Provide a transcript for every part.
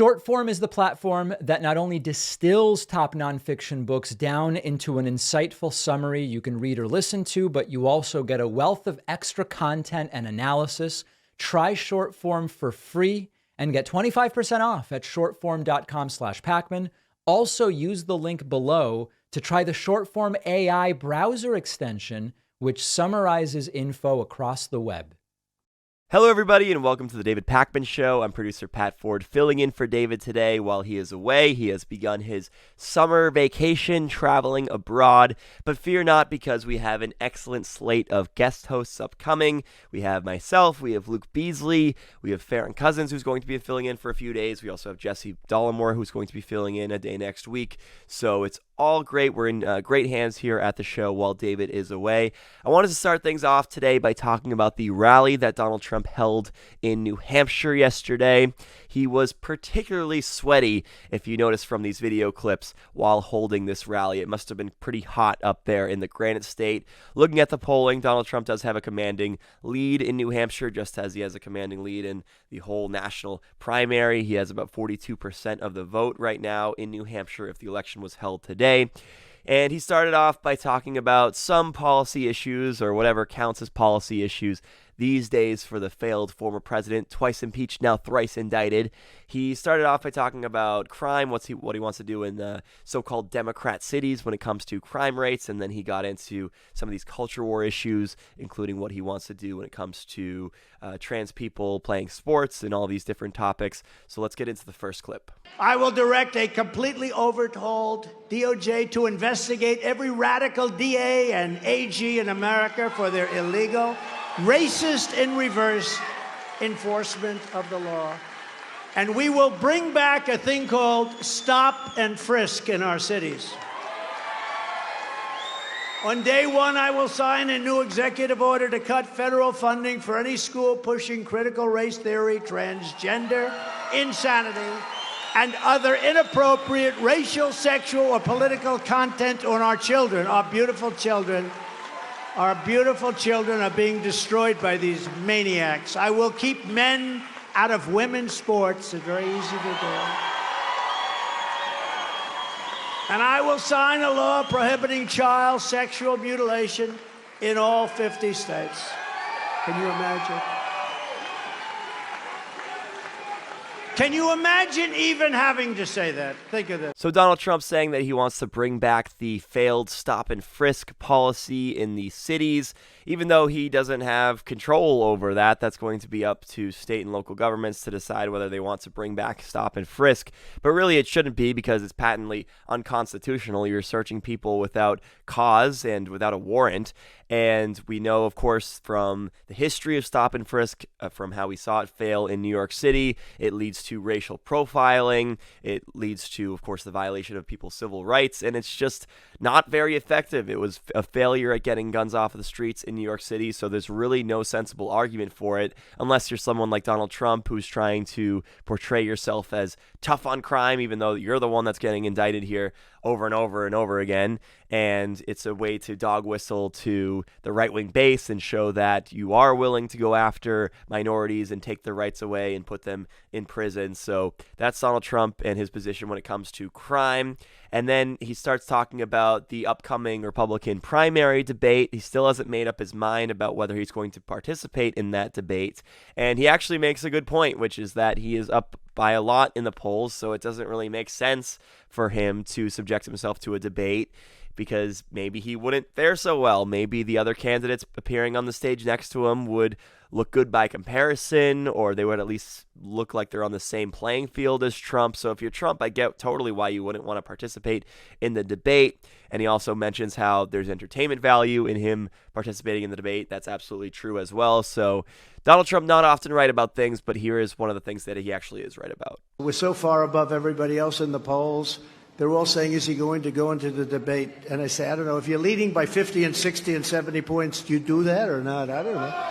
Shortform is the platform that not only distills top nonfiction books down into an insightful summary you can read or listen to, but you also get a wealth of extra content and analysis. Try Shortform for free and get 25% off at shortform.com/Pacman. Also use the link below to try the Shortform AI browser extension, which summarizes info across the web. Hello, everybody, and welcome to the David Pacman Show. I'm producer Pat Ford, filling in for David today while he is away. He has begun his summer vacation, traveling abroad. But fear not, because we have an excellent slate of guest hosts upcoming. We have myself, we have Luke Beasley, we have Farron Cousins, who's going to be filling in for a few days. We also have Jesse Dollamore, who's going to be filling in a day next week. So it's all great. We're in great hands here at the show while David is away. I wanted to start things off today by talking about the rally that Donald Trump held in New Hampshire yesterday. He was particularly sweaty, if you notice from these video clips, while holding this rally. It must have been pretty hot up there in the Granite State. Looking at the polling, Donald Trump does have a commanding lead in New Hampshire, just as he has a commanding lead in the whole national primary. He has about 42% of the vote right now in New Hampshire if the election was held today. And he started off by talking about some policy issues, or whatever counts as policy issues these days for the failed former president, twice impeached, now thrice indicted. He started off by talking about crime, what he wants to do in the so-called Democrat cities when it comes to crime rates, and then he got into some of these culture war issues, including what he wants to do when it comes to trans people playing sports and all these different topics. So let's get into the first clip. I will direct a completely overhauled DOJ to investigate every radical DA and AG in America for their illegal, racist in reverse enforcement of the law. And we will bring back a thing called stop and frisk in our cities. On day one, I will sign a new executive order to cut federal funding for any school pushing critical race theory, transgender, insanity, and other inappropriate racial, sexual, or political content on our children, our beautiful children. Our beautiful children are being destroyed by these maniacs. I will keep men out of women's sports. It's very easy to do. And I will sign a law prohibiting child sexual mutilation in all 50 states. Can you imagine? Can you imagine even having to say that? Think of this. So Donald Trump saying that he wants to bring back the failed stop and frisk policy in the cities. Even though he doesn't have control over that, that's going to be up to state and local governments to decide whether they want to bring back stop and frisk. But really it shouldn't be, because it's patently unconstitutional. You're searching people without cause and without a warrant. And we know, of course, from the history of stop and frisk, from how we saw it fail in New York City, it leads to racial profiling. It leads to, of course, the violation of people's civil rights. And it's just not very effective. It was a failure at getting guns off of the streets in New York City. So there's really no sensible argument for it, unless you're someone like Donald Trump, who's trying to portray yourself as tough on crime, even though you're the one that's getting indicted here over and over and over again. And it's a way to dog whistle to the right-wing base and show that you are willing to go after minorities and take their rights away and put them in prison. So that's Donald Trump and his position when it comes to crime. And then he starts talking about the upcoming Republican primary debate. He still hasn't made up his mind about whether he's going to participate in that debate. And he actually makes a good point, which is that he is up by a lot in the polls, so it doesn't really make sense for him to subject himself to a debate, because maybe he wouldn't fare so well. Maybe the other candidates appearing on the stage next to him would look good by comparison, or they would at least look like they're on the same playing field as Trump. So if you're Trump, I get totally why you wouldn't want to participate in the debate. And he also mentions how there's entertainment value in him participating in the debate. That's absolutely true as well. So Donald Trump, not often right about things, but here is one of the things that he actually is right about. We're so far above everybody else in the polls. They're all saying, is he going to go into the debate? And I say, I don't know. If you're leading by 50 and 60 and 70 points, do you do that or not? I don't know.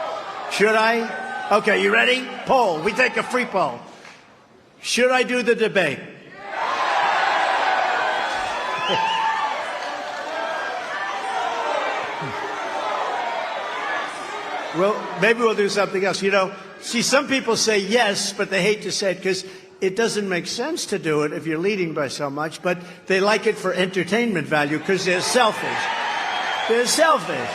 Should I? Okay, you ready? Poll. We take a free poll. Should I do the debate? Well, maybe we'll do something else. You know, see, some people say yes, but they hate to say it because it doesn't make sense to do it if you're leading by so much, but they like it for entertainment value because they're selfish. They're selfish.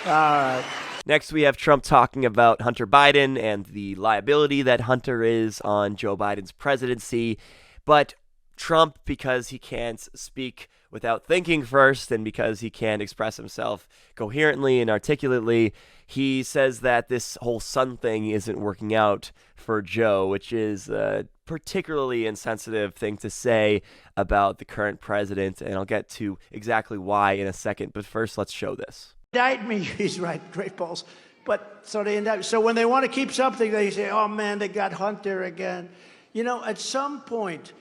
All right. Next, we have Trump talking about Hunter Biden and the liability that Hunter is on Joe Biden's presidency. But Trump, because he can't speak without thinking first and because he can't express himself coherently and articulately, he says that this whole son thing isn't working out for Joe, which is a particularly insensitive thing to say about the current president. And I'll get to exactly why in a second. But first, let's show this. Indict me. He's right. Great balls. But so they indict. So when they want to keep something, they say, oh, man, they got Hunter again. You know, at some point,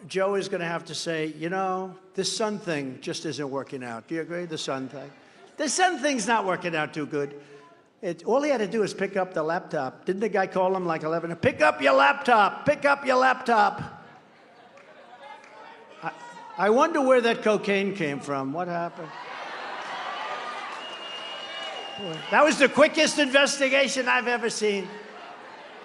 Joe is going to have to say, you know, this son thing just isn't working out. Do you agree? The son thing. The son thing's not working out too good. All he had to do is pick up the laptop. Didn't the guy call him like 11? Pick up your laptop. Pick up your laptop. I wonder where that cocaine came from. What happened? That was the quickest investigation I've ever seen.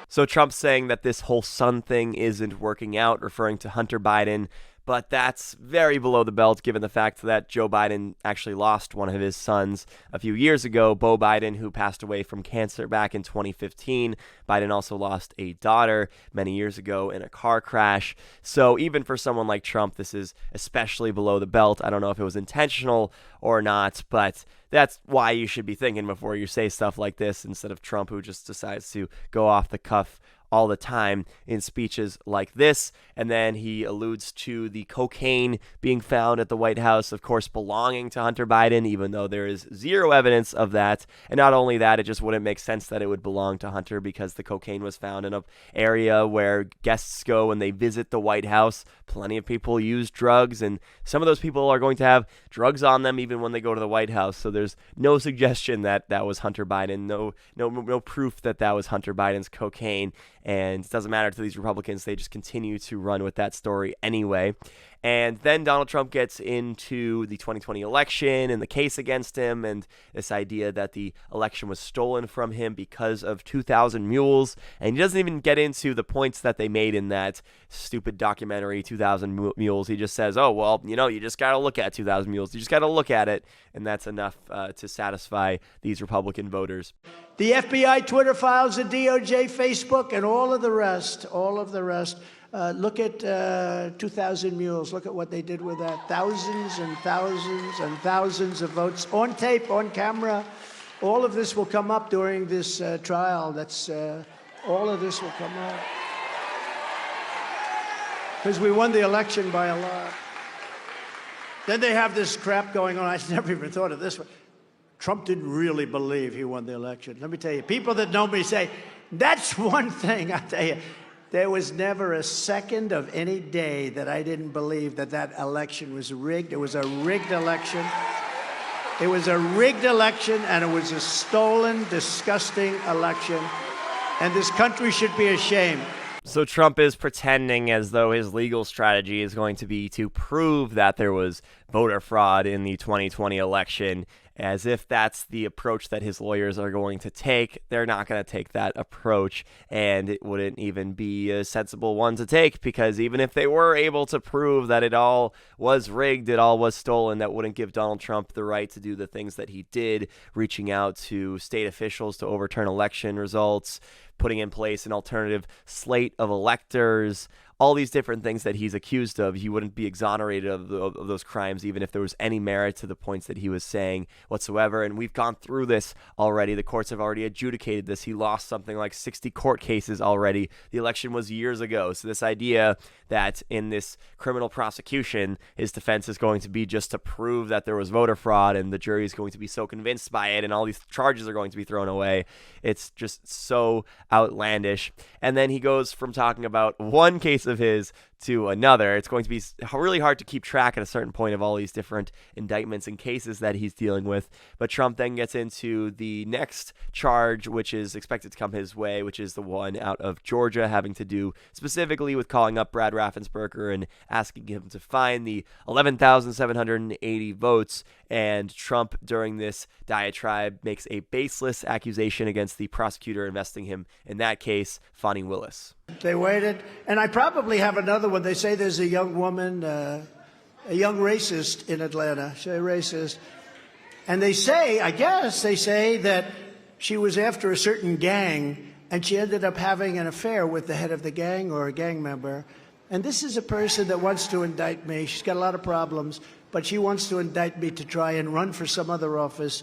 So Trump's saying that this whole son thing isn't working out, referring to Hunter Biden, but that's very below the belt given the fact that Joe Biden actually lost one of his sons a few years ago, Beau Biden, who passed away from cancer back in 2015. Biden also lost a daughter many years ago in a car crash. So even for someone like Trump, this is especially below the belt. I don't know if it was intentional or not, but that's why you should be thinking before you say stuff like this instead of Trump, who just decides to go off the cuff all the time in speeches like this. And then he alludes to the cocaine being found at the White House, of course, belonging to Hunter Biden, even though there is zero evidence of that. And not only that, it just wouldn't make sense that it would belong to Hunter because the cocaine was found in an area where guests go when they visit the White House. Plenty of people use drugs, and some of those people are going to have drugs on them even when they go to the White House. So there's no suggestion that that was Hunter Biden, no proof that that was Hunter Biden's cocaine. And it doesn't matter to these Republicans. They just continue to run with that story anyway. And then Donald Trump gets into the 2020 election and the case against him and this idea that the election was stolen from him because of 2,000 mules. And he doesn't even get into the points that they made in that stupid documentary, 2,000 Mules. He just says, oh, well, you know, you just got to look at 2,000 mules. You just got to look at it. And that's enough to satisfy these Republican voters. The FBI, Twitter files, the DOJ, Facebook, and all of the rest. Look at 2,000 Mules. Look at what they did with that. Thousands and thousands and thousands of votes on tape, on camera. All of this will come up during this trial. All of this will come up. Because we won the election by a lot. Then they have this crap going on. I never even thought of this one. Trump didn't really believe he won the election. Let me tell you, people that know me say, that's one thing I tell you. There was never a second of any day that I didn't believe that that election was rigged. It was a rigged election. It was a rigged election, and it was a stolen, disgusting election. And this country should be ashamed. So Trump is pretending as though his legal strategy is going to be to prove that there was voter fraud in the 2020 election, as if that's the approach that his lawyers are going to take. They're not going to take that approach, and it wouldn't even be a sensible one to take, because even if they were able to prove that it all was rigged, it all was stolen, that wouldn't give Donald Trump the right to do the things that he did, reaching out to state officials to overturn election results, putting in place an alternative slate of electors, all these different things that he's accused of. He wouldn't be exonerated of those crimes, even if there was any merit to the points that he was saying whatsoever. And we've gone through this already. The courts have already adjudicated this. He lost something like 60 court cases already. The election was years ago. So this idea that in this criminal prosecution, his defense is going to be just to prove that there was voter fraud and the jury is going to be so convinced by it and all these charges are going to be thrown away. It's just so outlandish. And then he goes from talking about one case of his to another. It's going to be really hard to keep track at a certain point of all these different indictments and cases that he's dealing with. But Trump then gets into the next charge, which is expected to come his way, which is the one out of Georgia, having to do specifically with calling up Brad Raffensperger and asking him to find the 11,780 votes. And Trump, during this diatribe, makes a baseless accusation against the prosecutor investing him in that case, Fani Willis. They waited. And I probably have another one. They say there's a young woman, a young racist in Atlanta. She's a racist. And they say, I guess, they say that she was after a certain gang, and she ended up having an affair with the head of the gang or a gang member. And this is a person that wants to indict me. She's got a lot of problems, but she wants to indict me to try and run for some other office.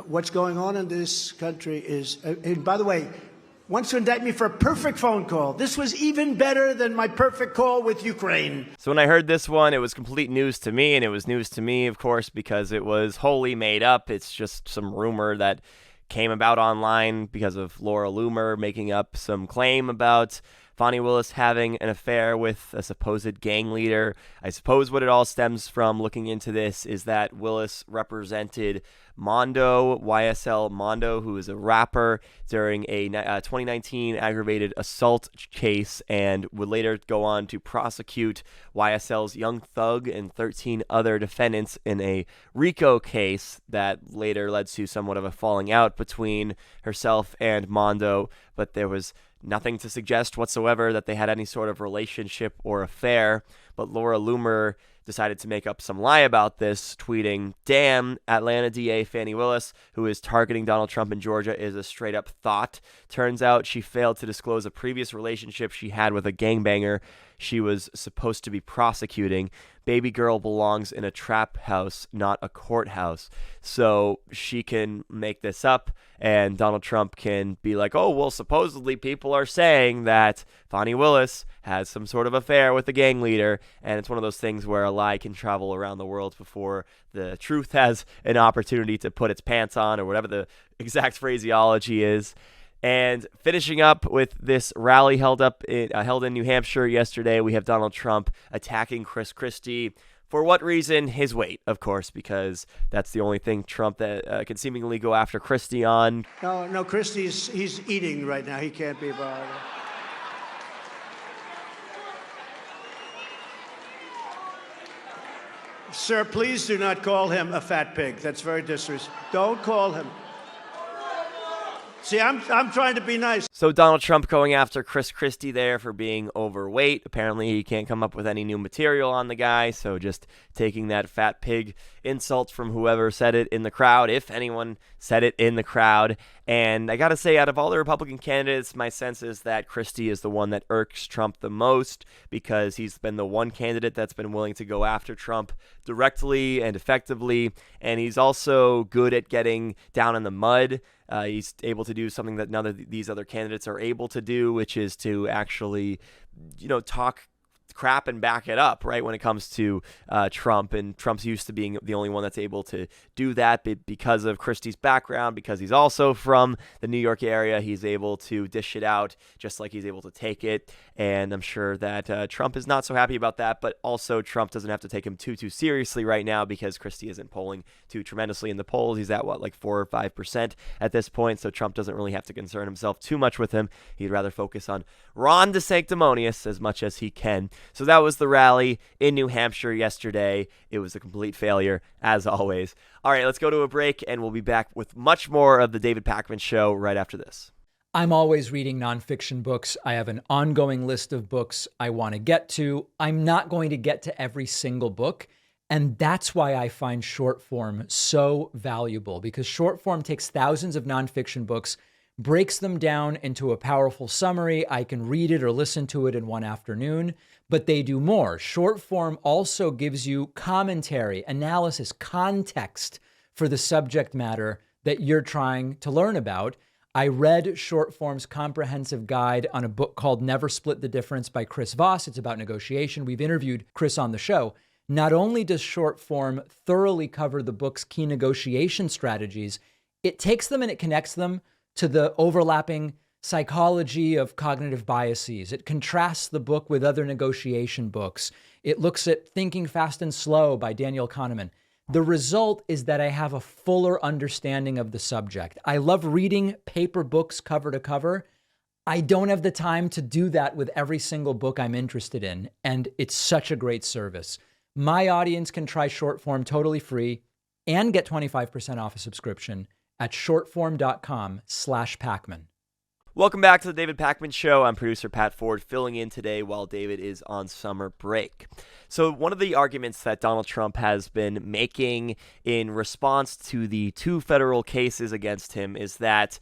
What's going on in this country is, and by the way, wants to indict me for a perfect phone call. This was even better than my perfect call with Ukraine. So when I heard this one, it was complete news to me, and it was news to me, of course, because it was wholly made up. It's just some rumor that came about online because of Laura Loomer making up some claim about Fani Willis having an affair with a supposed gang leader. I suppose what it all stems from, looking into this, is that Willis represented Mondo, YSL Mondo, who is a rapper, during a 2019 aggravated assault case, and would later go on to prosecute YSL's Young Thug and 13 other defendants in a RICO case that later led to somewhat of a falling out between herself and Mondo, but there was nothing to suggest whatsoever that they had any sort of relationship or affair. But Laura Loomer decided to make up some lie about this, tweeting, "Damn, Atlanta DA Fani Willis, who is targeting Donald Trump in Georgia, is a straight-up thought. Turns out she failed to disclose a previous relationship she had with a gangbanger she was supposed to be prosecuting. Baby girl belongs in a trap house, not a courthouse." So she can make this up, and Donald Trump can be like, oh, well, supposedly people are saying that Fani Willis has some sort of affair with the gang leader, and it's one of those things where a lie can travel around the world before the truth has an opportunity to put its pants on, or whatever the exact phraseology is. And finishing up with this rally held in New Hampshire yesterday, we have Donald Trump attacking Chris Christie. For what reason? His weight, of course, because that's the only thing Trump that can seemingly go after Christie on. No, he's eating right now. He can't be bothered. Sir, please do not call him a fat pig. That's very disrespectful. Don't call him. See, I'm trying to be nice. So Donald Trump going after Chris Christie there for being overweight. Apparently he can't come up with any new material on the guy, so just taking that fat pig insult from whoever said it in the crowd, if anyone said it in the crowd. And I gotta say, out of all the Republican candidates, my sense is that Christie is the one that irks Trump the most, because he's been the one candidate that's been willing to go after Trump directly and effectively, and he's also good at getting down in the mud. He's able to do something that none of these other candidates are able to do, which is to actually, talk crap and back it up, right, when it comes to Trump. And Trump's used to being the only one that's able to do that because of Christie's background, because he's also from the New York area. He's able to dish it out just like he's able to take it. And I'm sure that Trump is not so happy about that, but also Trump doesn't have to take him too seriously right now, because Christie isn't polling too tremendously in the polls. He's at 4 or 5% at this point, so Trump doesn't really have to concern himself too much with him. He'd rather focus on Ron DeSanctimonious as much as he can. So that was the rally in New Hampshire yesterday. It was a complete failure, as always. All right, let's go to a break, and we'll be back with much more of the David Pakman Show right after this. I'm always reading nonfiction books. I have an ongoing list of books I want to get to. I'm not going to get to every single book, and that's why I find short form so valuable, because short form takes thousands of nonfiction books, breaks them down into a powerful summary. I can read it or listen to it in one afternoon, but they do more. Short form also gives you commentary, analysis, context for the subject matter that you're trying to learn about. I read short form's comprehensive guide on a book called Never Split the Difference by Chris Voss. It's about negotiation. We've interviewed Chris on the show. Not only does short form thoroughly cover the book's key negotiation strategies, it takes them and it connects them to the overlapping psychology of cognitive biases. It contrasts the book with other negotiation books. It looks at Thinking Fast and Slow by Daniel Kahneman. The result is that I have a fuller understanding of the subject. I love reading paper books cover to cover. I don't have the time to do that with every single book I'm interested in, and it's such a great service. My audience can try short form totally free and get 25% off a subscription at shortform.com/Pakman. Welcome back to the David Pakman Show. I'm producer Pat Ford, filling in today while David is on summer break. So one of the arguments that Donald Trump has been making in response to the 2 federal cases against him is that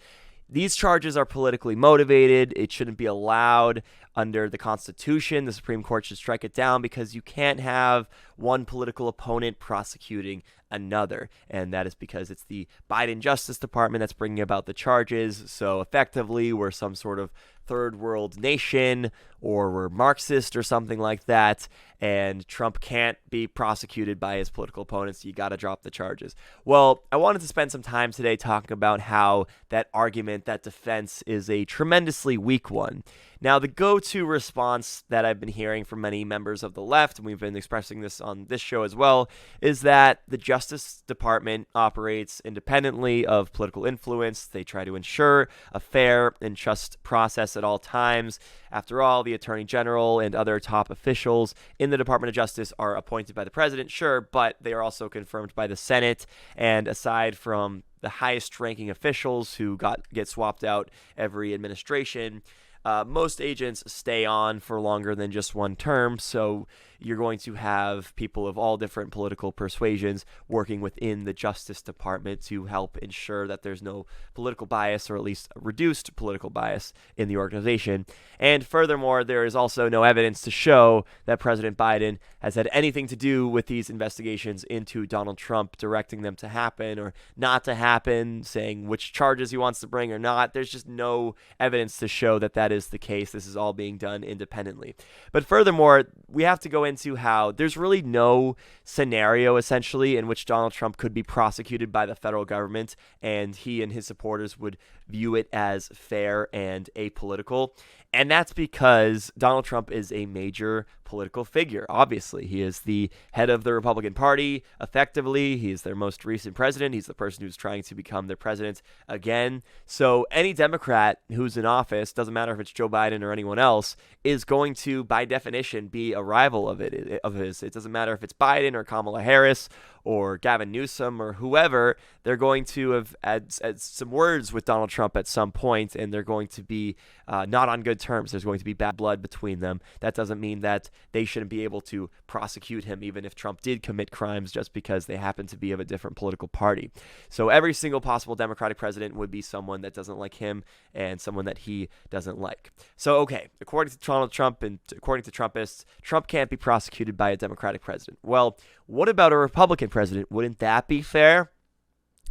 these charges are politically motivated. It shouldn't be allowed under the Constitution. The Supreme Court should strike it down because you can't have one political opponent prosecuting another. And that is because it's the Biden Justice Department that's bringing about the charges. So effectively, we're some sort of third world nation, or we're Marxist or something like that, and Trump can't be prosecuted by his political opponents. You got to drop the charges. Well, I wanted to spend some time today talking about how that argument, that defense, is a tremendously weak one. Now, the go-to response that I've been hearing from many members of the left, and we've been expressing this on this show as well, is that the Justice Department operates independently of political influence. They try to ensure a fair and just process at all times. After all, the Attorney General and other top officials in the Department of Justice are appointed by the president, sure, but they are also confirmed by the Senate. And aside from the highest-ranking officials who get swapped out every administration, most agents stay on for longer than just one term, so you're going to have people of all different political persuasions working within the Justice Department to help ensure that there's no political bias, or at least reduced political bias in the organization. And furthermore, there is also no evidence to show that President Biden has had anything to do with these investigations into Donald Trump, directing them to happen or not to happen, saying which charges he wants to bring or not. There's just no evidence to show that that is the case. This is all being done independently. But furthermore, we have to go into how there's really no scenario, essentially, in which Donald Trump could be prosecuted by the federal government and he and his supporters would view it as fair and apolitical. And that's because Donald Trump is a major political figure. Obviously, he is the head of the Republican Party. Effectively, he is their most recent president. He's the person who's trying to become their president again. So any Democrat who's in office, doesn't matter if it's Joe Biden or anyone else, is going to, by definition, be a rival of his. It doesn't matter if it's Biden or Kamala Harris or Gavin Newsom or whoever. They're going to have had some words with Donald Trump at some point, and they're going to be not on good terms. There's going to be bad blood between them. That doesn't mean that they shouldn't be able to prosecute him, even if Trump did commit crimes, just because they happen to be of a different political party. So every single possible Democratic president would be someone that doesn't like him and someone that he doesn't like. So, okay, according to Donald Trump and according to Trumpists, Trump can't be prosecuted by a Democratic president. Well, what about a Republican president? Wouldn't that be fair?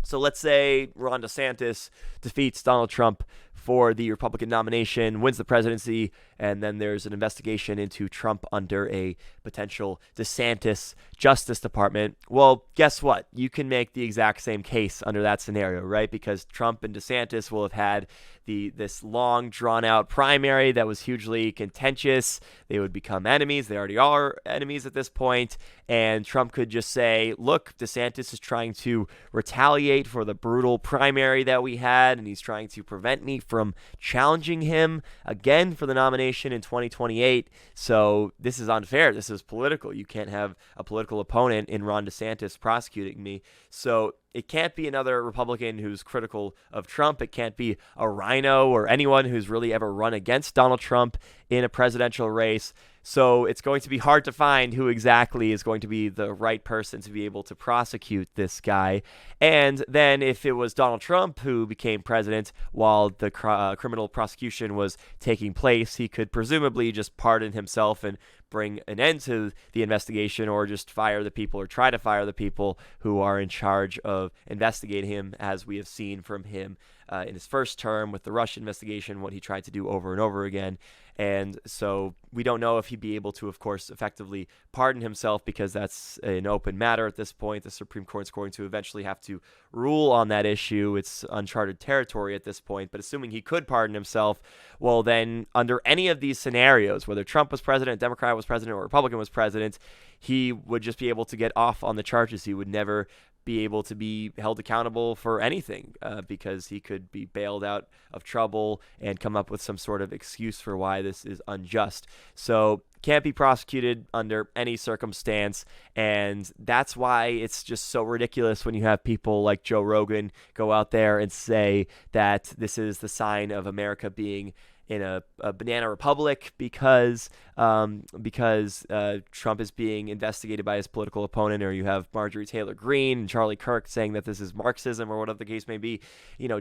So let's say Ron DeSantis defeats Donald Trump for the Republican nomination, wins the presidency, and then there's an investigation into Trump under a potential DeSantis Justice Department. Well, guess what? You can make the exact same case under that scenario, right? Because Trump and DeSantis will have had this long, drawn-out primary that was hugely contentious. They would become enemies. They already are enemies at this point. And Trump could just say, look, DeSantis is trying to retaliate for the brutal primary that we had, and he's trying to prevent me from challenging him again for the nomination in 2028. So this is unfair. This is political. You can't have a political opponent in Ron DeSantis prosecuting me. So it can't be another Republican who's critical of Trump. It can't be a rhino or anyone who's really ever run against Donald Trump in a presidential race. So it's going to be hard to find who exactly is going to be the right person to be able to prosecute this guy. And then if it was Donald Trump who became president while the criminal prosecution was taking place, he could presumably just pardon himself and bring an end to the investigation, or just fire the people, or try to fire the people who are in charge of investigating him, as we have seen from him in his first term with the Russia investigation, what he tried to do over and over again. And so we don't know if he'd be able to, of course, effectively pardon himself, because that's an open matter at this point. The Supreme Court's going to eventually have to rule on that issue. It's uncharted territory at this point. But assuming he could pardon himself, well, then under any of these scenarios, whether Trump was president, Democrat was president, or Republican was president, he would just be able to get off on the charges. He would never be able to be held accountable for anything, because he could be bailed out of trouble and come up with some sort of excuse for why this is unjust. So can't be prosecuted under any circumstance. And that's why it's just so ridiculous when you have people like Joe Rogan go out there and say that this is the sign of America being in a banana republic because Trump is being investigated by his political opponent, or you have Marjorie Taylor Greene and Charlie Kirk saying that this is Marxism or whatever the case may be.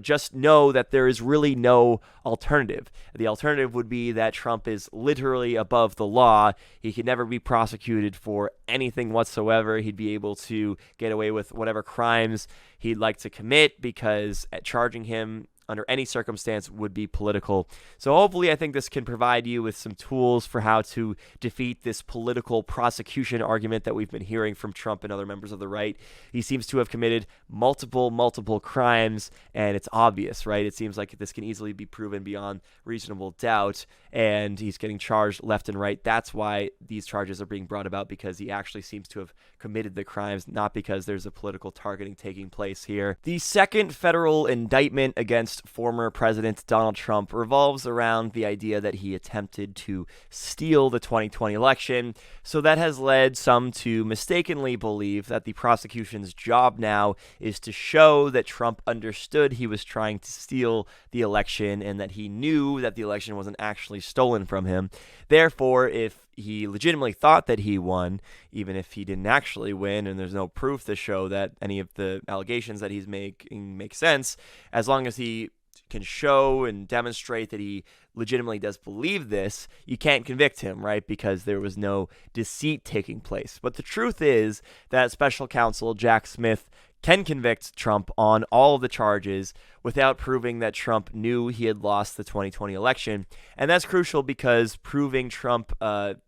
Just know that there is really no alternative. The alternative would be that Trump is literally above the law. He could never be prosecuted for anything whatsoever. He'd be able to get away with whatever crimes he'd like to commit because charging him under any circumstance would be political. So hopefully I think this can provide you with some tools for how to defeat this political prosecution argument that we've been hearing from Trump and other members of the right. He seems to have committed multiple crimes, and it's obvious, right? It seems like this can easily be proven beyond reasonable doubt, and he's getting charged left and right. That's why these charges are being brought about, because he actually seems to have committed the crimes, not because there's a political targeting taking place here. The second federal indictment against former President Donald Trump revolves around the idea that he attempted to steal the 2020 election. So that has led some to mistakenly believe that the prosecution's job now is to show that Trump understood he was trying to steal the election and that he knew that the election wasn't actually stolen from him. Therefore, if he legitimately thought that he won, even if he didn't actually win, and there's no proof to show that any of the allegations that he's making make sense, as long as he can show and demonstrate that he legitimately does believe this, you can't convict him, right? Because there was no deceit taking place. But the truth is that special counsel Jack Smith can convict Trump on all of the charges without proving that Trump knew he had lost the 2020 election. And that's crucial because proving Trump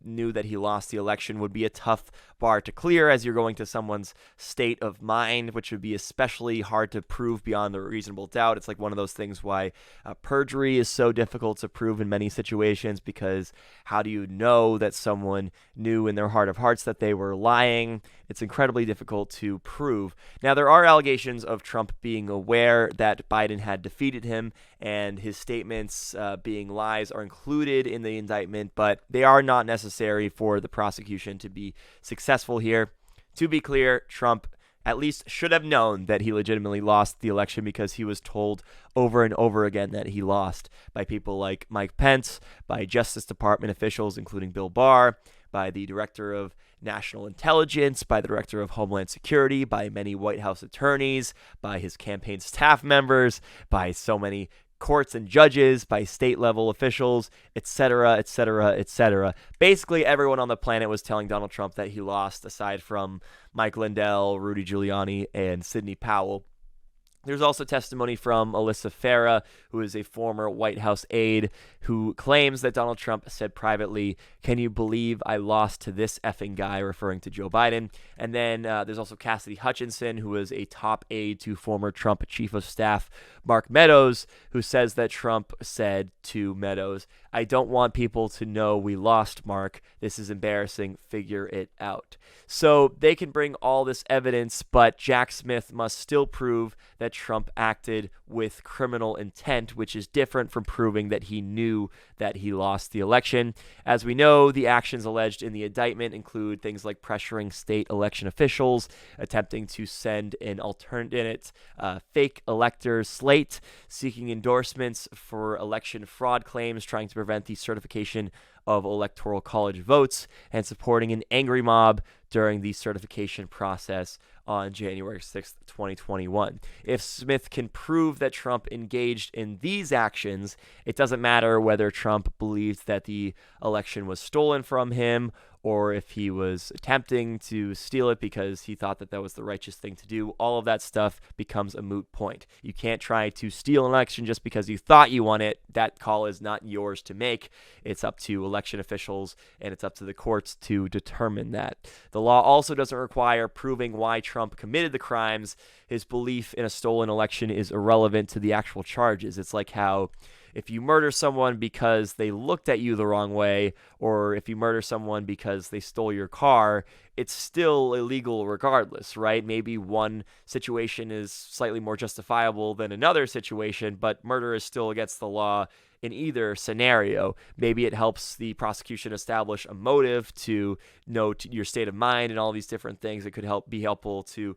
knew that he lost the election would be a tough bar to clear, as you're going to someone's state of mind, which would be especially hard to prove beyond a reasonable doubt. It's like one of those things why perjury is so difficult to prove in many situations, because how do you know that someone knew in their heart of hearts that they were lying? It's incredibly difficult to prove. Now, there are allegations of Trump being aware that Biden had defeated him, and his statements being lies are included in the indictment, but they are not necessary for the prosecution to be successful here. To be clear, Trump at least should have known that he legitimately lost the election, because he was told over and over again that he lost by people like Mike Pence, by Justice Department officials, including Bill Barr, by the Director of National Intelligence, by the Director of Homeland Security, by many White House attorneys, by his campaign staff members, by so many courts and judges, by state level officials, etc., etc., etc. Basically, everyone on the planet was telling Donald Trump that he lost, aside from Mike Lindell, Rudy Giuliani, and Sidney Powell. There's also testimony from Alyssa Farah, who is a former White House aide, who claims that Donald Trump said privately, "Can you believe I lost to this effing guy," referring to Joe Biden. And then there's also Cassidy Hutchinson, who is a top aide to former Trump Chief of Staff Mark Meadows, who says that Trump said to Meadows, "I don't want people to know we lost, Mark. This is embarrassing. Figure it out." So they can bring all this evidence, but Jack Smith must still prove that Trump acted with criminal intent, which is different from proving that he knew that he lost the election. As we know, the actions alleged in the indictment include things like pressuring state election officials, attempting to send an alternate fake elector slate, seeking endorsements for election fraud claims, trying to prevent the certification of electoral college votes, and supporting an angry mob during the certification process on January 6th, 2021. If Smith can prove that Trump engaged in these actions, it doesn't matter whether Trump believed that the election was stolen from him, or if he was attempting to steal it because he thought that that was the righteous thing to do. All of that stuff becomes a moot point. You can't try to steal an election just because you thought you won it. That call is not yours to make. It's up to election officials, and it's up to the courts to determine that. The law also doesn't require proving why Trump committed the crimes. His belief in a stolen election is irrelevant to the actual charges. It's like how if you murder someone because they looked at you the wrong way, or if you murder someone because they stole your car, it's still illegal regardless, right? Maybe one situation is slightly more justifiable than another situation, but murder is still against the law in either scenario. Maybe it helps the prosecution establish a motive to note your state of mind and all these different things. It could be helpful to,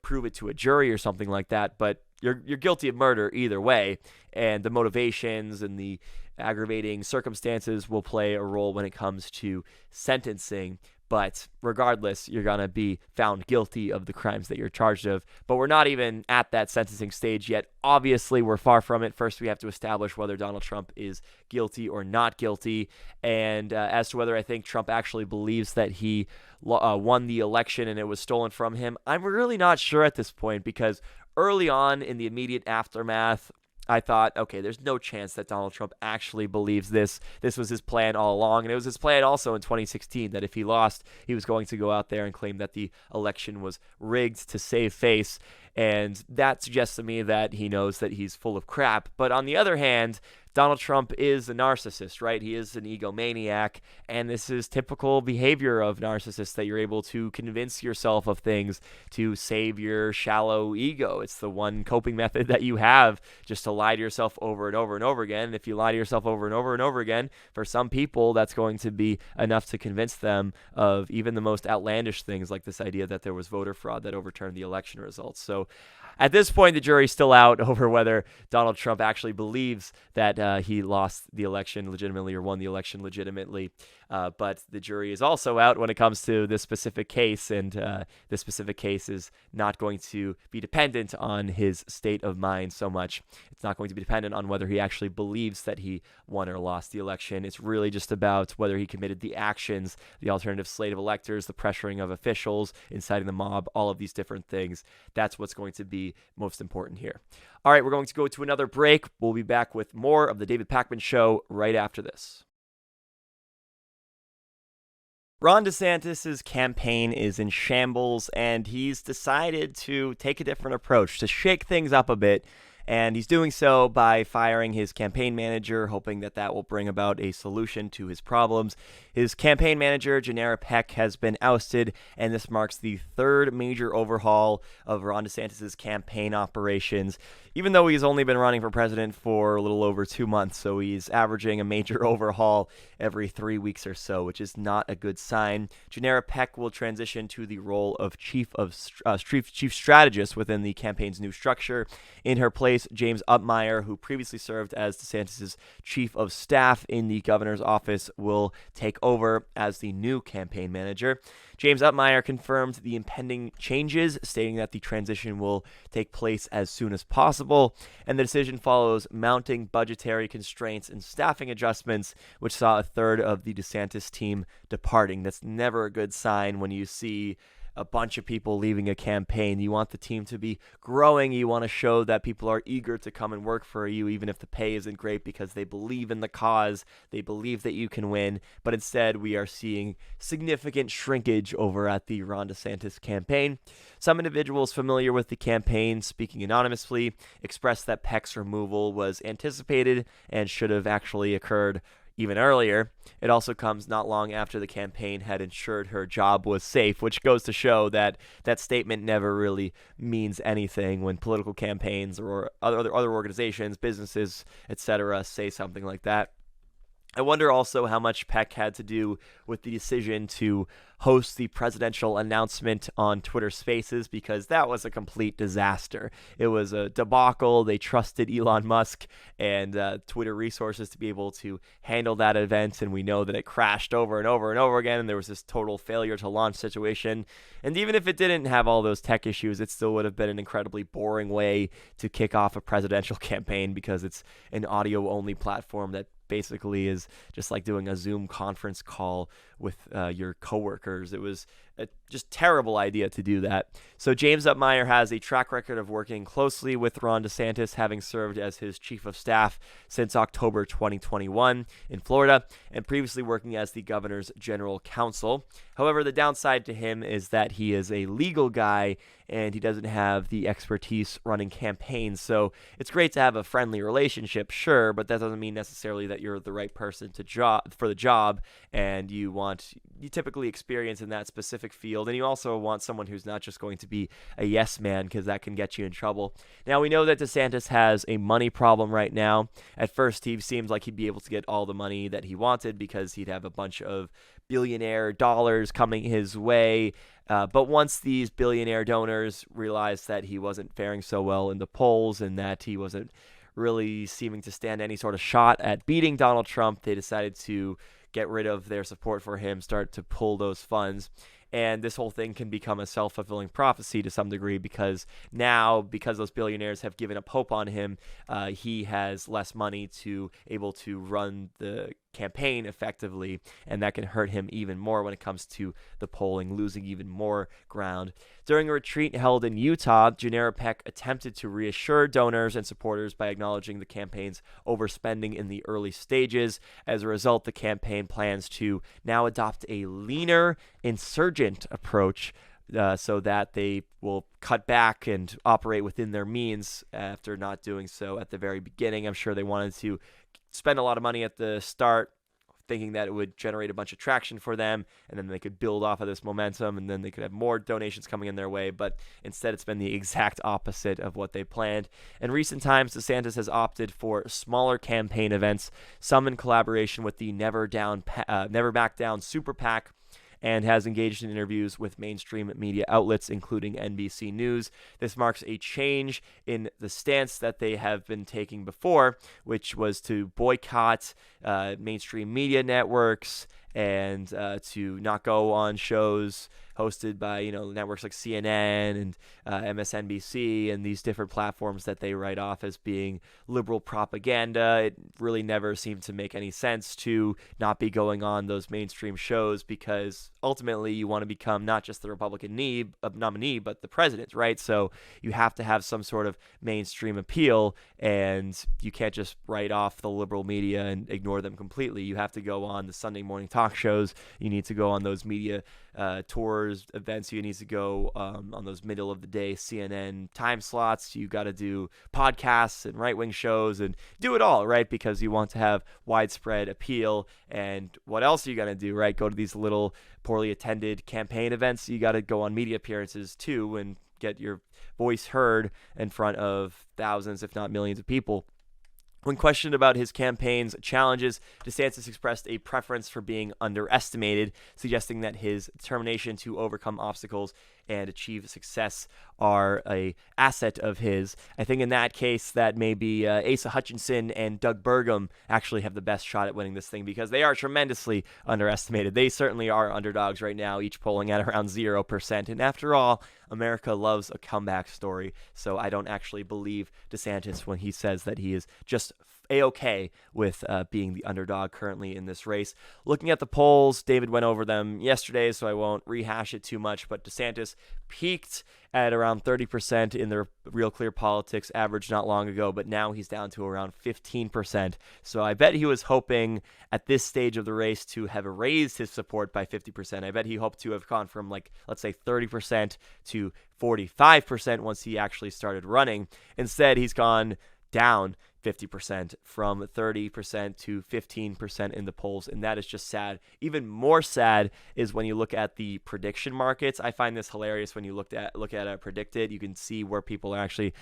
prove it to a jury or something like that. But you're guilty of murder either way, and the motivations and the aggravating circumstances will play a role when it comes to sentencing. But regardless, you're going to be found guilty of the crimes that you're charged of. But we're not even at that sentencing stage yet. Obviously, we're far from it. First, we have to establish whether Donald Trump is guilty or not guilty. And as to whether I think Trump actually believes that he won the election and it was stolen from him, I'm really not sure at this point, because early on in the immediate aftermath, I thought, okay, there's no chance that Donald Trump actually believes this. This was his plan all along. And it was his plan also in 2016 that if he lost, he was going to go out there and claim that the election was rigged to save face. And that suggests to me that he knows that he's full of crap. But on the other hand, Donald Trump is a narcissist, right? He is an egomaniac, and this is typical behavior of narcissists, that you're able to convince yourself of things to save your shallow ego. It's the one coping method that you have, just to lie to yourself over and over and over again. And if you lie to yourself over and over and over again, for some people, that's going to be enough to convince them of even the most outlandish things, like this idea that there was voter fraud that overturned the election results. So at this point, the jury's still out over whether Donald Trump actually believes that he lost the election legitimately or won the election legitimately. But the jury is also out when it comes to this specific case, and this specific case is not going to be dependent on his state of mind so much. It's not going to be dependent on whether he actually believes that he won or lost the election. It's really just about whether he committed the actions, the alternative slate of electors, the pressuring of officials, inciting the mob, all of these different things. That's what's going to be most important here. All right, we're going to go to another break. We'll be back with more of the David Pakman Show right after this. Ron DeSantis' campaign is in shambles, and he's decided to take a different approach, to shake things up a bit. And he's doing so by firing his campaign manager, hoping that that will bring about a solution to his problems. His campaign manager, Janera Peck, has been ousted, and this marks the third major overhaul of Ron DeSantis' campaign operations, even though he's only been running for president for a little over 2 months. So he's averaging a major overhaul every 3 weeks or so, which is not a good sign. Janera Peck will transition to the role of chief strategist within the campaign's new structure. In her place, James Upmeyer, who previously served as DeSantis' chief of staff in the governor's office, will take over as the new campaign manager. James Upmeyer confirmed the impending changes, stating that the transition will take place as soon as possible, and the decision follows mounting budgetary constraints and staffing adjustments, which saw a third of the DeSantis team departing. That's never a good sign when you see a bunch of people leaving a campaign. You want the team to be growing. You want to show that people are eager to come and work for you, even if the pay isn't great, because they believe in the cause. They believe that you can win. But instead, we are seeing significant shrinkage over at the Ron DeSantis campaign. Some individuals familiar with the campaign, speaking anonymously, expressed that Peck's removal was anticipated and should have actually occurred even earlier. It also comes not long after the campaign had ensured her job was safe, which goes to show that that statement never really means anything when political campaigns or other organizations, businesses, etc. say something like that. I wonder also how much Peck had to do with the decision to host the presidential announcement on Twitter Spaces, because that was a complete disaster. It was a debacle. They trusted Elon Musk and Twitter resources to be able to handle that event, and we know that it crashed over and over and over again, and there was this total failure to launch situation. And even if it didn't have all those tech issues, it still would have been an incredibly boring way to kick off a presidential campaign, because it's an audio-only platform that basically is just like doing a Zoom conference call with your coworkers. It was a just terrible idea to do that. So James Upmeyer has a track record of working closely with Ron DeSantis, having served as his chief of staff since October 2021 in Florida, and previously working as the governor's general counsel. However, the downside to him is that he is a legal guy, and he doesn't have the expertise running campaigns. So it's great to have a friendly relationship, sure, but that doesn't mean necessarily that you're the right person for the job, and you typically experience in that specific field, and you also want someone who's not just going to be a yes man, because that can get you in trouble. Now, we know that DeSantis has a money problem right now. At first, he seemed like he'd be able to get all the money that he wanted because he'd have a bunch of billionaire dollars coming his way. But once these billionaire donors realized that he wasn't faring so well in the polls and that he wasn't really seeming to stand any sort of shot at beating Donald Trump, they decided to get rid of their support for him, start to pull those funds. And this whole thing can become a self-fulfilling prophecy to some degree, because now, because those billionaires have given up hope on him, he has less money to able to run the campaign effectively, and that can hurt him even more when it comes to the polling, losing even more ground. During a retreat held in Utah, Janera Peck attempted to reassure donors and supporters by acknowledging the campaign's overspending in the early stages. As a result, the campaign plans to now adopt a leaner, insurgent approach, so that they will cut back and operate within their means after not doing so at the very beginning. I'm sure they wanted to spend a lot of money at the start, thinking that it would generate a bunch of traction for them, and then they could build off of this momentum, and then they could have more donations coming in their way. But instead, it's been the exact opposite of what they planned. In recent times, DeSantis has opted for smaller campaign events, some in collaboration with the Never Back Down Super PAC, and has engaged in interviews with mainstream media outlets, including NBC News. This marks a change in the stance that they have been taking before, which was to boycott mainstream media networks and to not go on shows hosted by networks like CNN and MSNBC and these different platforms that they write off as being liberal propaganda. It really never seemed to make any sense to not be going on those mainstream shows, because ultimately you want to become not just the Republican nominee, but the president, right? So you have to have some sort of mainstream appeal, and you can't just write off the liberal media and ignore them completely. You have to go on the Sunday morning talk shows. You need to go on those media tours, events. You need to go on those middle of the day CNN time slots. You got to do podcasts and right-wing shows and do it all, right? Because you want to have widespread appeal. And what else are you going to do, right? Go to these little poorly attended campaign events. You got to go on media appearances too and get your voice heard in front of thousands, if not millions of people. When questioned about his campaign's challenges, DeSantis expressed a preference for being underestimated, suggesting that his determination to overcome obstacles and achieve success are an asset of his. I think in that case that maybe Asa Hutchinson and Doug Burgum actually have the best shot at winning this thing, because they are tremendously underestimated. They certainly are underdogs right now, each polling at around 0%. And after all, America loves a comeback story, so I don't actually believe DeSantis when he says that he is just A-okay with being the underdog currently in this race. Looking at the polls, David went over them yesterday, so I won't rehash it too much, but DeSantis peaked at around 30% in the Real Clear Politics average not long ago, but now he's down to around 15%. So I bet he was hoping at this stage of the race to have raised his support by 50%. I bet he hoped to have gone from, let's say 30% to 45% once he actually started running. Instead, he's gone down 50%, from 30% to 15% in the polls, and that is just sad. Even more sad is when you look at the prediction markets. I find this hilarious. When you look at predicted, you can see where people are actually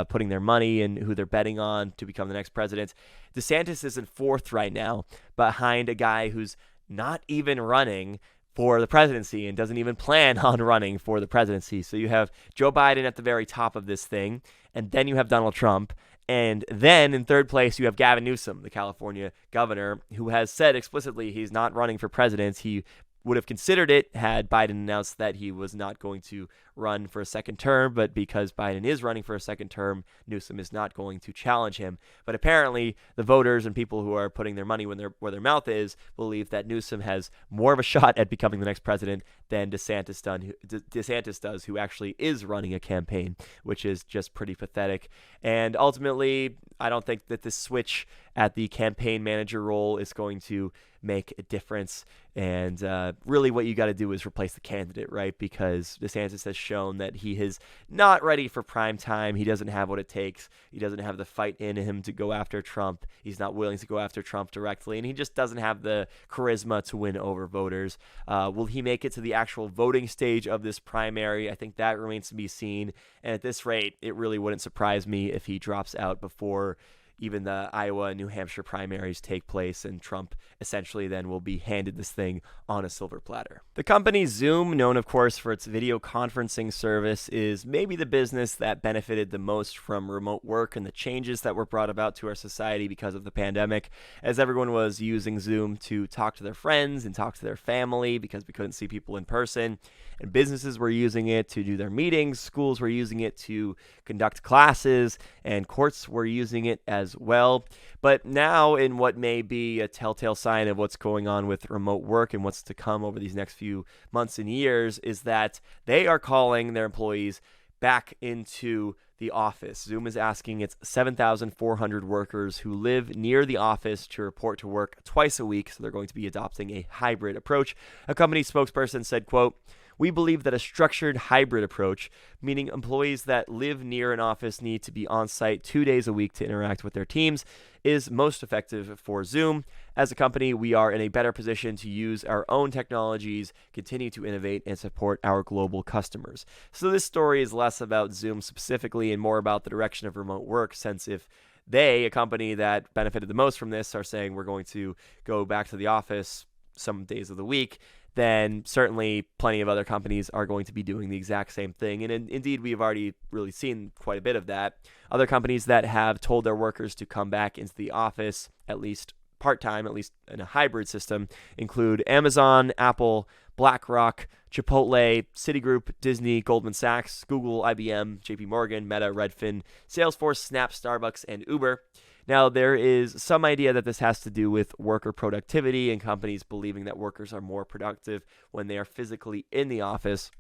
putting their money and who they're betting on to become the next president. DeSantis is in fourth right now, behind a guy who's not even running for the presidency and doesn't even plan on running for the presidency. So you have Joe Biden at the very top of this thing, and then you have Donald Trump. And then in third place, you have Gavin Newsom, the California governor, who has said explicitly he's not running for president. He would have considered it had Biden announced that he was not going to run for a second term, but because Biden is running for a second term, Newsom is not going to challenge him. But apparently the voters and people who are putting their money where their mouth is believe that Newsom has more of a shot at becoming the next president than DeSantis does, who actually is running a campaign, which is just pretty pathetic. And ultimately, I don't think that this switch at the campaign manager role is going to make a difference. And really what you got to do is replace the candidate, right? Because DeSantis has shown that he is not ready for prime time. He doesn't have what it takes. He doesn't have the fight in him to go after Trump. He's not willing to go after Trump directly, and he just doesn't have the charisma to win over voters. Will he make it to the actual voting stage of this primary? I think that remains to be seen. And at this rate, it really wouldn't surprise me if he drops out before even the Iowa and New Hampshire primaries take place, and Trump essentially then will be handed this thing on a silver platter. The company Zoom, known of course for its video conferencing service, is maybe the business that benefited the most from remote work and the changes that were brought about to our society because of the pandemic, as everyone was using Zoom to talk to their friends and talk to their family because we couldn't see people in person. And businesses were using it to do their meetings, schools were using it to conduct classes, and courts were using it as well. But now, in what may be a telltale sign of what's going on with remote work and what's to come over these next few months and years, is that they are calling their employees back into the office. Zoom is asking its 7,400 workers who live near the office to report to work twice a week, so they're going to be adopting a hybrid approach. A company spokesperson said, quote, "We believe that a structured hybrid approach, meaning employees that live near an office need to be on site 2 days a week to interact with their teams, is most effective for Zoom. As a company, we are in a better position to use our own technologies, continue to innovate, and support our global customers." So this story is less about Zoom specifically and more about the direction of remote work, since if they, a company that benefited the most from this, are saying we're going to go back to the office some days of the week, then certainly plenty of other companies are going to be doing the exact same thing. And indeed, we've already really seen quite a bit of that. Other companies that have told their workers to come back into the office, at least part-time, at least in a hybrid system, include Amazon, Apple, BlackRock, Chipotle, Citigroup, Disney, Goldman Sachs, Google, IBM, JP Morgan, Meta, Redfin, Salesforce, Snap, Starbucks, and Uber. Now, there is some idea that this has to do with worker productivity and companies believing that workers are more productive when they are physically in the office.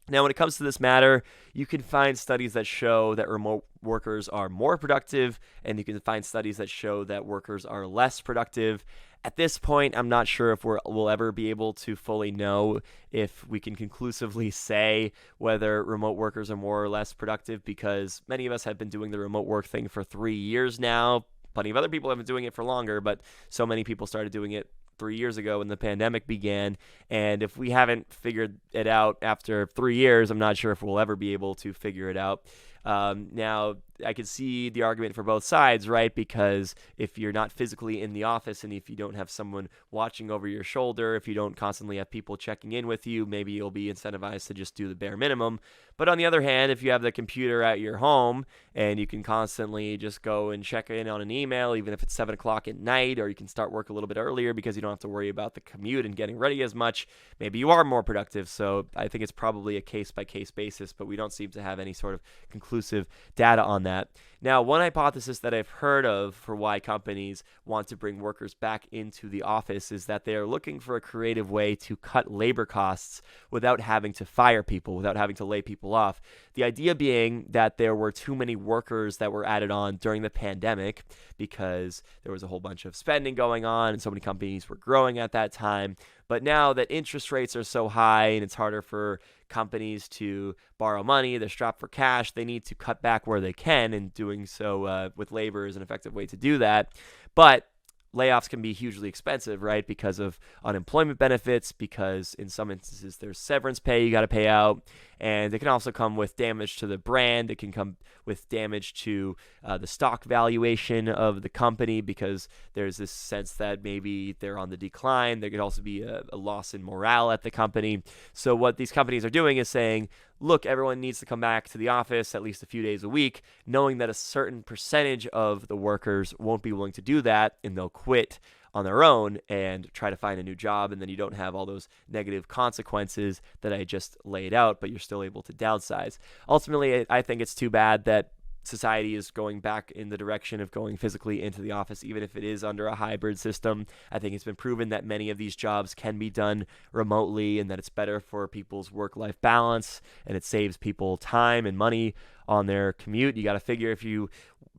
Now, when it comes to this matter, you can find studies that show that remote workers are more productive, and you can find studies that show that workers are less productive. At this point, I'm not sure if we'll ever be able to fully know if we can conclusively say whether remote workers are more or less productive, because many of us have been doing the remote work thing for 3 years now. Plenty of other people have been doing it for longer, but so many people started doing it 3 years ago when the pandemic began. And if we haven't figured it out after 3 years, I'm not sure if we'll ever be able to figure it out. Now, I could see the argument for both sides, right? Because if you're not physically in the office and if you don't have someone watching over your shoulder, if you don't constantly have people checking in with you, maybe you'll be incentivized to just do the bare minimum. But on the other hand, if you have the computer at your home and you can constantly just go and check in on an email, even if it's 7 o'clock at night, or you can start work a little bit earlier because you don't have to worry about the commute and getting ready as much, maybe you are more productive. So I think it's probably a case-by-case basis, but we don't seem to have any sort of conclusive data on that. Now, one hypothesis that I've heard of for why companies want to bring workers back into the office is that they are looking for a creative way to cut labor costs without having to fire people, without having to lay people off. The idea being that there were too many workers that were added on during the pandemic because there was a whole bunch of spending going on and so many companies were growing at that time. But now that interest rates are so high and it's harder for companies to borrow money, they're strapped for cash, they need to cut back where they can, and doing so with labor is an effective way to do that. But layoffs can be hugely expensive, right? Because of unemployment benefits, because in some instances there's severance pay you got to pay out, and it can also come with damage to the brand. It can come with damage to the stock valuation of the company because there's this sense that maybe they're on the decline. There could also be a loss in morale at the company. So what these companies are doing is saying, look, everyone needs to come back to the office at least a few days a week, knowing that a certain percentage of the workers won't be willing to do that, and they'll quit on their own and try to find a new job, and then you don't have all those negative consequences that I just laid out, but you're still able to downsize. Ultimately, I think it's too bad that society is going back in the direction of going physically into the office, even if it is under a hybrid system. I think it's been proven that many of these jobs can be done remotely and that it's better for people's work-life balance and it saves people time and money on their commute. You got to figure if you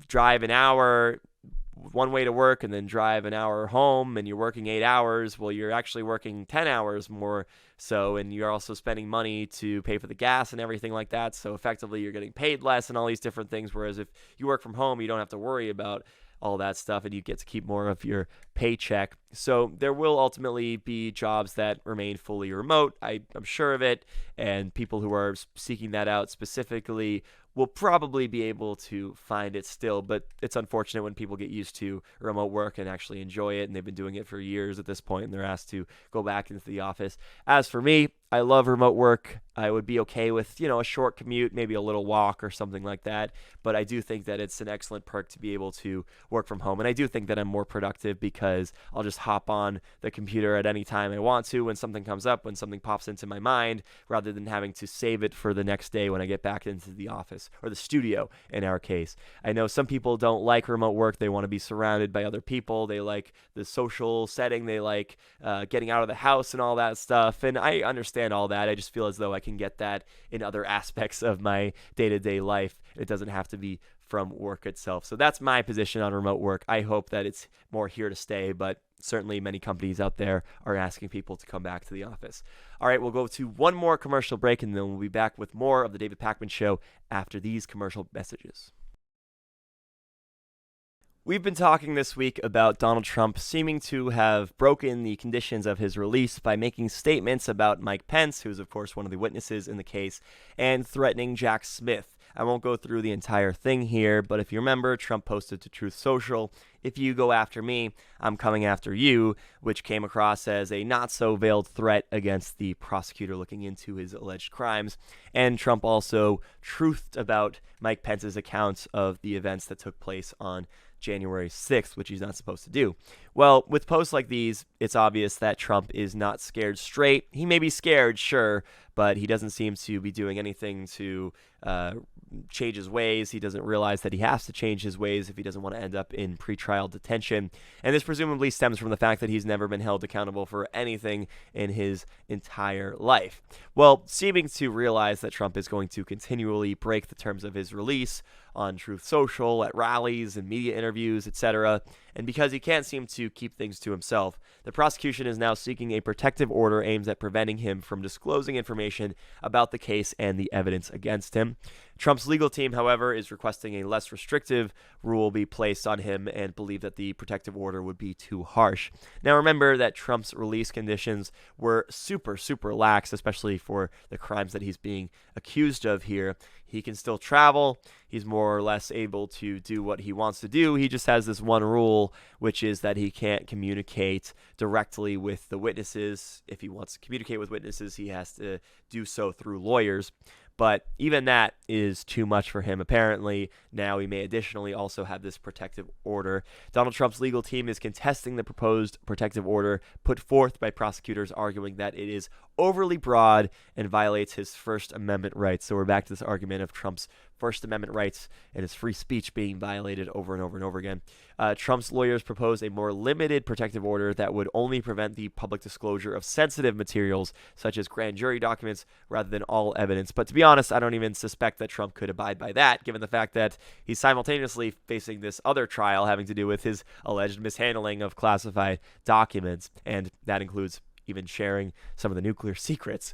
drive an hour one way to work and then drive an hour home and you're working 8 hours, well, you're actually working 10 hours more so, and you're also spending money to pay for the gas and everything like that. So effectively, you're getting paid less and all these different things. Whereas if you work from home, you don't have to worry about all that stuff and you get to keep more of your paycheck. So there will ultimately be jobs that remain fully remote. I'm sure of it. And people who are seeking that out specifically will probably be able to find it still, but it's unfortunate when people get used to remote work and actually enjoy it, and they've been doing it for years at this point, and they're asked to go back into the office. As for me, I love remote work. I would be okay with, a short commute, maybe a little walk or something like that, but I do think that it's an excellent perk to be able to work from home, and I do think that I'm more productive because I'll just hop on the computer at any time I want to when something comes up, when something pops into my mind, rather than having to save it for the next day when I get back into the office, or the studio in our case. I know some people don't like remote work. They want to be surrounded by other people. They like the social setting. They like getting out of the house and all that stuff. And I understand all that. I just feel as though I can get that in other aspects of my day-to-day life. It doesn't have to be from work itself. So that's my position on remote work. I hope that it's more here to stay, but certainly many companies out there are asking people to come back to the office. All right, we'll go to one more commercial break, and then we'll be back with more of the David Pakman Show after these commercial messages. We've been talking this week about Donald Trump seeming to have broken the conditions of his release by making statements about Mike Pence, who's of course one of the witnesses in the case, and threatening Jack Smith. I won't go through the entire thing here, but if you remember, Trump posted to Truth Social, "If you go after me, I'm coming after you," which came across as a not-so-veiled threat against the prosecutor looking into his alleged crimes. And Trump also truthed about Mike Pence's accounts of the events that took place on January 6th, which he's not supposed to do. Well, with posts like these, it's obvious that Trump is not scared straight. He may be scared, sure, but he doesn't seem to be doing anything to change his ways. He doesn't realize that he has to change his ways if he doesn't want to end up in pretrial detention. And this presumably stems from the fact that he's never been held accountable for anything in his entire life. Well, seeming to realize that Trump is going to continually break the terms of his release on Truth Social, at rallies and media interviews, etc., and because he can't seem to keep things to himself, the prosecution is now seeking a protective order aimed at preventing him from disclosing information about the case and the evidence against him. Trump's legal team, however, is requesting a less restrictive rule be placed on him and believe that the protective order would be too harsh. Now, remember that Trump's release conditions were super lax, especially for the crimes that he's being accused of here. He can still travel. He's more or less able to do what he wants to do. He just has this one rule, which is that he can't communicate directly with the witnesses. If he wants to communicate with witnesses, he has to do so through lawyers. But even that is too much for him. Apparently, now he may additionally also have this protective order. Donald Trump's legal team is contesting the proposed protective order put forth by prosecutors, arguing that it is overly broad and violates his First Amendment rights. So we're back to this argument of Trump's First Amendment rights and his free speech being violated over and over and over again. Trump's lawyers propose a more limited protective order that would only prevent the public disclosure of sensitive materials, such as grand jury documents, rather than all evidence. But to be honest, I don't even suspect that Trump could abide by that, given the fact that he's simultaneously facing this other trial having to do with his alleged mishandling of classified documents, and that includes even sharing some of the nuclear secrets.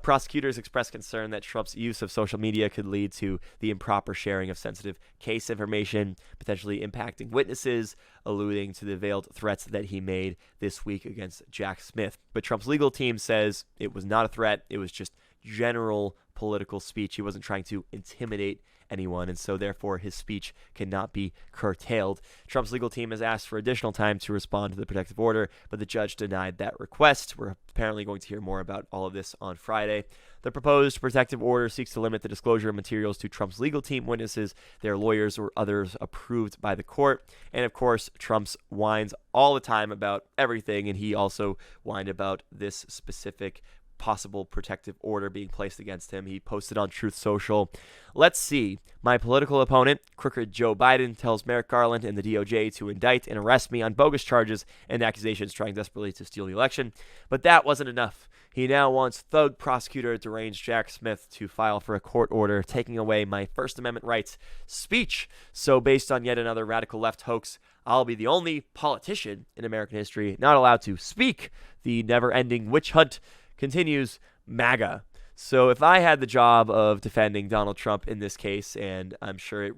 Prosecutors expressed concern that Trump's use of social media could lead to the improper sharing of sensitive case information, potentially impacting witnesses, alluding to the veiled threats that he made this week against Jack Smith. But Trump's legal team says it was not a threat. It was just general political speech. He wasn't trying to intimidate anyone, and so therefore his speech cannot be curtailed. Trump's legal team has asked for additional time to respond to the protective order, but the judge denied that request. We're apparently going to hear more about all of this on Friday. The proposed protective order seeks to limit the disclosure of materials to Trump's legal team witnesses, their lawyers, or others approved by the court. And of course, Trump's whines all the time about everything, and he also whined about this specific possible protective order being placed against him. He posted on Truth Social, "Let's see. My political opponent, crooked Joe Biden, tells Merrick Garland and the DOJ to indict and arrest me on bogus charges and accusations trying desperately to steal the election. But that wasn't enough. He now wants thug prosecutor deranged Jack Smith to file for a court order taking away my First Amendment rights speech. So based on yet another radical left hoax, I'll be the only politician in American history not allowed to speak. The never-ending witch hunt continues. MAGA. So if I had the job of defending Donald Trump in this case, and I'm sure it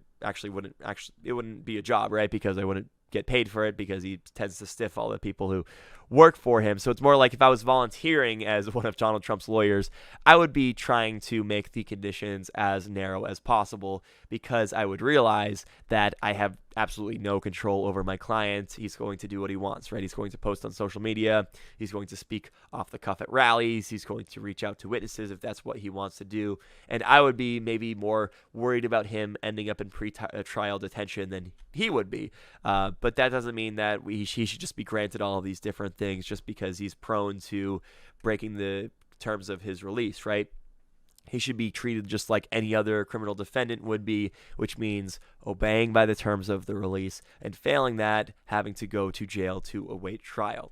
wouldn't be a job, right? Because I wouldn't get paid for it because he tends to stiff all the people who work for him. So it's more like if I was volunteering as one of Donald Trump's lawyers, I would be trying to make the conditions as narrow as possible because I would realize that I have absolutely no control over my client. He's going to do what he wants, right? He's going to post on social media. He's going to speak off the cuff at rallies. He's going to reach out to witnesses if that's what he wants to do. And I would be maybe more worried about him ending up in pre-trial detention than he would be. But that doesn't mean that he should just be granted all of these different things just because he's prone to breaking the terms of his release, right? He should be treated just like any other criminal defendant would be, which means obeying by the terms of the release, and failing that, having to go to jail to await trial.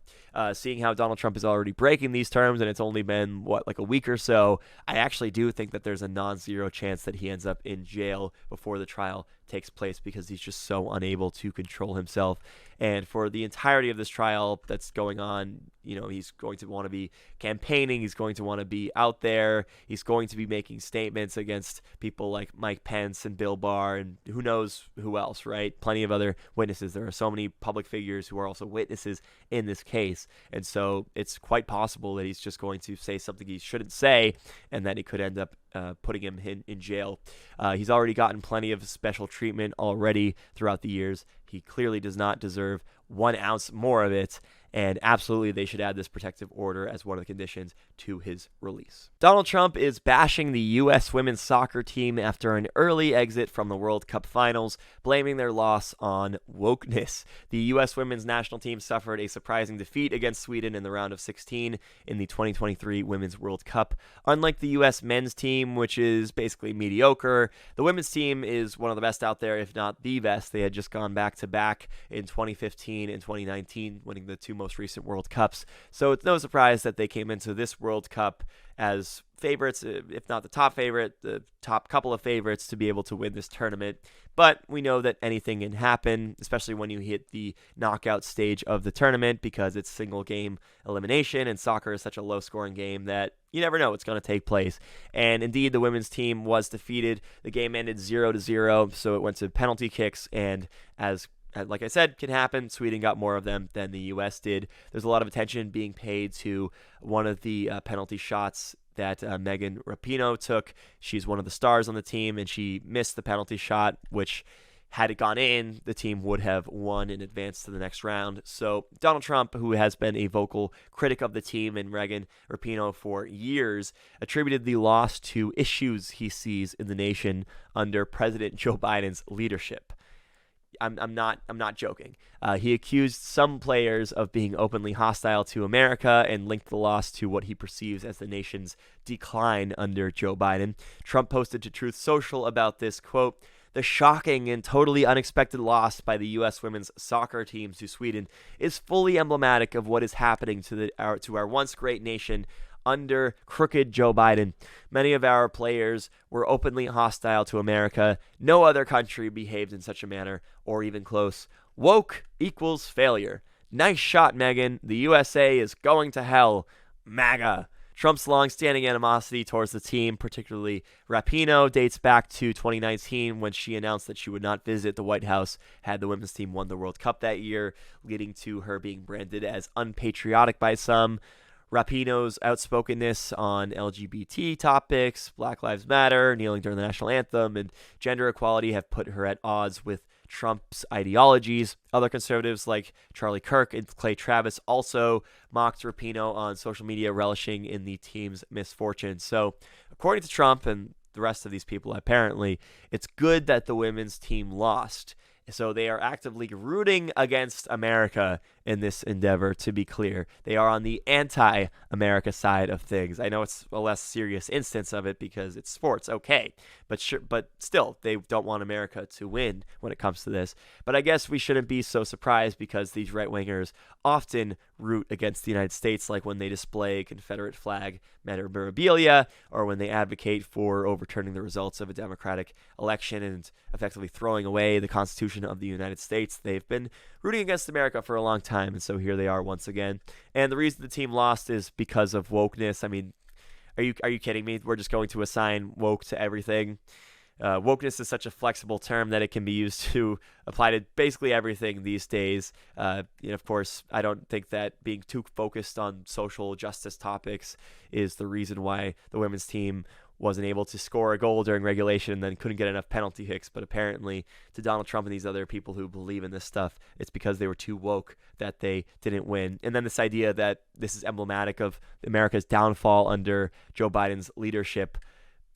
Seeing how Donald Trump is already breaking these terms, and it's only been, like a week or so, I actually do think that there's a non-zero chance that he ends up in jail before the trial takes place because he's just so unable to control himself. And for the entirety of this trial that's going on, he's going to want to be campaigning. He's going to want to be out there. He's going to be making statements against people like Mike Pence and Bill Barr and who knows who else, right? Plenty of other witnesses. There are so many public figures who are also witnesses in this case. And so it's quite possible that he's just going to say something he shouldn't say and that it could end up putting him in jail. He's already gotten plenty of special treatment already throughout the years. He clearly does not deserve 1 ounce more of it, and absolutely they should add this protective order as one of the conditions to his release. Donald Trump is bashing the U.S. women's soccer team after an early exit from the World Cup finals, blaming their loss on wokeness. The U.S. women's national team suffered a surprising defeat against Sweden in the round of 16 in the 2023 Women's World Cup. Unlike the U.S. men's team, which is basically mediocre, the women's team is one of the best out there, if not the best. They had just gone back-to-back in 2015 and 2019, winning the 2 most recent World Cups. So it's no surprise that they came into this World Cup as favorites, if not the top favorite, the top couple of favorites to be able to win this tournament. But we know that anything can happen, especially when you hit the knockout stage of the tournament, because it's single game elimination and soccer is such a low scoring game that you never know what's going to take place. And indeed, the women's team was defeated. The game ended 0-0, so it went to penalty kicks, and like I said, can happen. Sweden got more of them than the U.S. did. There's a lot of attention being paid to one of the penalty shots that Megan Rapinoe took. She's one of the stars on the team, and she missed the penalty shot, which, had it gone in, the team would have won and advanced to the next round. So Donald Trump, who has been a vocal critic of the team and Megan Rapinoe for years, attributed the loss to issues he sees in the nation under President Joe Biden's leadership. I'm not joking. He accused some players of being openly hostile to America and linked the loss to what he perceives as the nation's decline under Joe Biden. Trump posted to Truth Social about this, quote, "The shocking and totally unexpected loss by the U.S. women's soccer team to Sweden is fully emblematic of what is happening to our once great nation under crooked Joe Biden. Many of our players were openly hostile to America. No other country behaved in such a manner, or even close. Woke equals failure. Nice shot, Megan. The USA is going to hell. MAGA." Trump's long-standing animosity towards the team, particularly Rapinoe, dates back to 2019 when she announced that she would not visit the White House had the women's team won the World Cup that year, leading to her being branded as unpatriotic by some. Rapinoe's outspokenness on LGBT topics, Black Lives Matter, kneeling during the national anthem, and gender equality have put her at odds with Trump's ideologies. Other conservatives like Charlie Kirk and Clay Travis also mocked Rapinoe on social media, relishing in the team's misfortune. So, according to Trump and the rest of these people, apparently, it's good that the women's team lost. So they are actively rooting against America in this endeavor, to be clear. They are on the anti-America side of things. I know it's a less serious instance of it because it's sports, okay. But still, they don't want America to win when it comes to this. But I guess we shouldn't be so surprised because these right-wingers often root against the United States, like when they display Confederate flag memorabilia or when they advocate for overturning the results of a Democratic election and effectively throwing away the Constitution of the United States. They've been rooting against America for a long time, and so here they are once again. And the reason the team lost is because of wokeness. I mean, are you kidding me? We're just going to assign woke to everything. Wokeness is such a flexible term that it can be used to apply to basically everything these days. Of course, I don't think that being too focused on social justice topics is the reason why the women's team wasn't able to score a goal during regulation and then couldn't get enough penalty kicks. But apparently to Donald Trump and these other people who believe in this stuff, it's because they were too woke that they didn't win. And then this idea that this is emblematic of America's downfall under Joe Biden's leadership.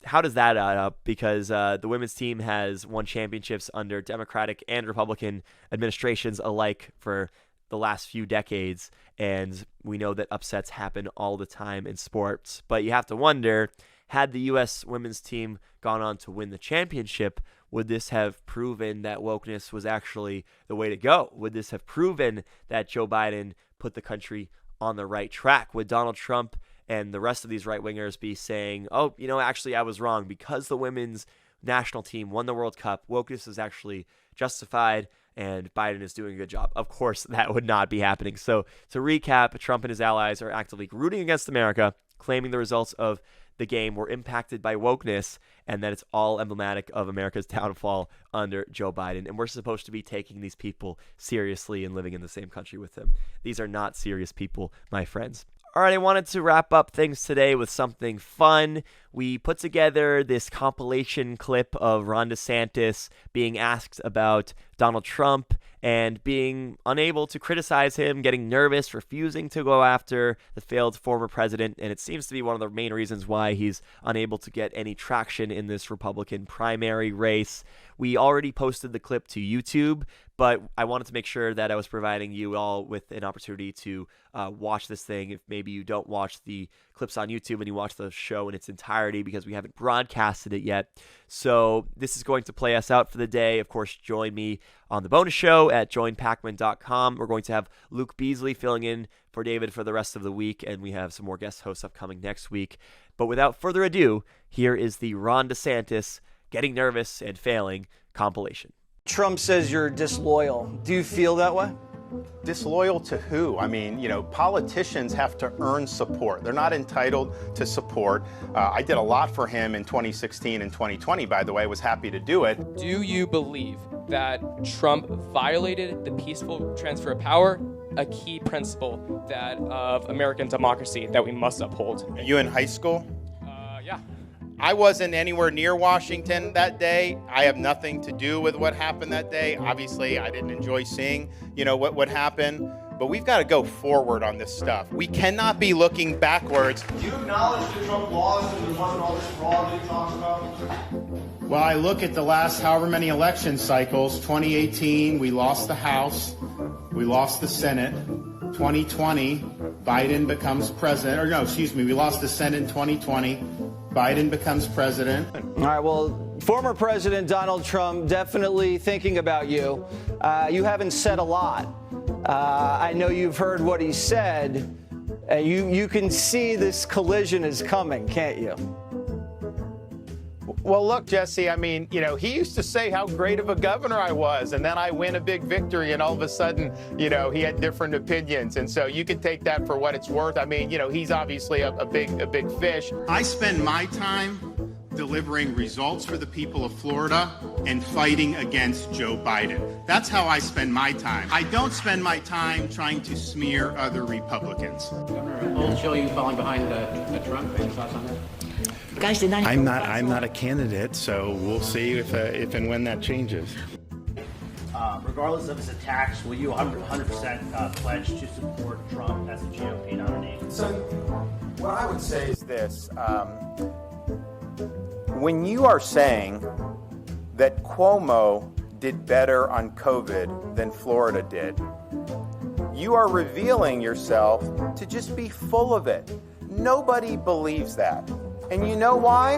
How does that add up? Because the women's team has won championships under Democratic and Republican administrations alike for the last few decades, and we know that upsets happen all the time in sports. But you have to wonder, had the U.S. women's team gone on to win the championship, would this have proven that wokeness was actually the way to go? Would this have proven that Joe Biden put the country on the right track? Would Donald Trump and the rest of these right-wingers be saying, oh, actually I was wrong because the women's national team won the World Cup, wokeness is actually justified and Biden is doing a good job? Of course, that would not be happening. So to recap, Trump and his allies are actively rooting against America, claiming the results of the game were impacted by wokeness and that it's all emblematic of America's downfall under Joe Biden. And we're supposed to be taking these people seriously and living in the same country with them. These are not serious people, my friends. All right, I wanted to wrap up things today with something fun. We put together this compilation clip of Ron DeSantis being asked about Donald Trump and being unable to criticize him, getting nervous, refusing to go after the failed former president. And it seems to be one of the main reasons why he's unable to get any traction in this Republican primary race. We already posted the clip to YouTube, but I wanted to make sure that I was providing you all with an opportunity to watch this thing. If maybe you don't watch the clips on YouTube and you watch the show in its entirety because we haven't broadcasted it yet. So this is going to play us out for the day. Of course, join me on the bonus show at joinpacman.com. We're going to have Luke Beasley filling in for David for the rest of the week, and we have some more guest hosts upcoming next week. But without further ado, here is the Ron DeSantis Getting Nervous and Failing compilation. Trump says you're disloyal. Do you feel that way? Disloyal to who? I mean, politicians have to earn support. They're not entitled to support. I did a lot for him in 2016 and 2020, by the way. I was happy to do it. Do you believe that Trump violated the peaceful transfer of power, a key principle of American democracy that we must uphold? You in high school? Yeah. I wasn't anywhere near Washington that day. I have nothing to do with what happened that day. Obviously, I didn't enjoy seeing, what happened. But we've got to go forward on this stuff. We cannot be looking backwards. Do you acknowledge that Trump lost and there wasn't all this fraud that he talks about? Well, I look at the last however many election cycles. 2018, we lost the House. We lost the Senate. 2020, Biden becomes president. We lost the Senate in 2020. Biden becomes president. All right, well, former President Donald Trump definitely thinking about you. You haven't said a lot. I know you've heard what he said. You can see this collision is coming, can't you? Well, look, Jesse, I mean, he used to say how great of a governor I was, and then I win a big victory, and all of a sudden, he had different opinions. And so you can take that for what it's worth. I mean, he's obviously a big fish. I spend my time delivering results for the people of Florida and fighting against Joe Biden. That's how I spend my time. I don't spend my time trying to smear other Republicans. Governor, old show you falling behind Trump. Any thoughts on that? Guys did not. I'm not a candidate, so we'll see if and when that changes. Regardless of his attacks, will you 100% pledge to support Trump as the GOP nominee? So, what I would say is this: when you are saying that Cuomo did better on COVID than Florida did, you are revealing yourself to just be full of it. Nobody believes that. And you know why?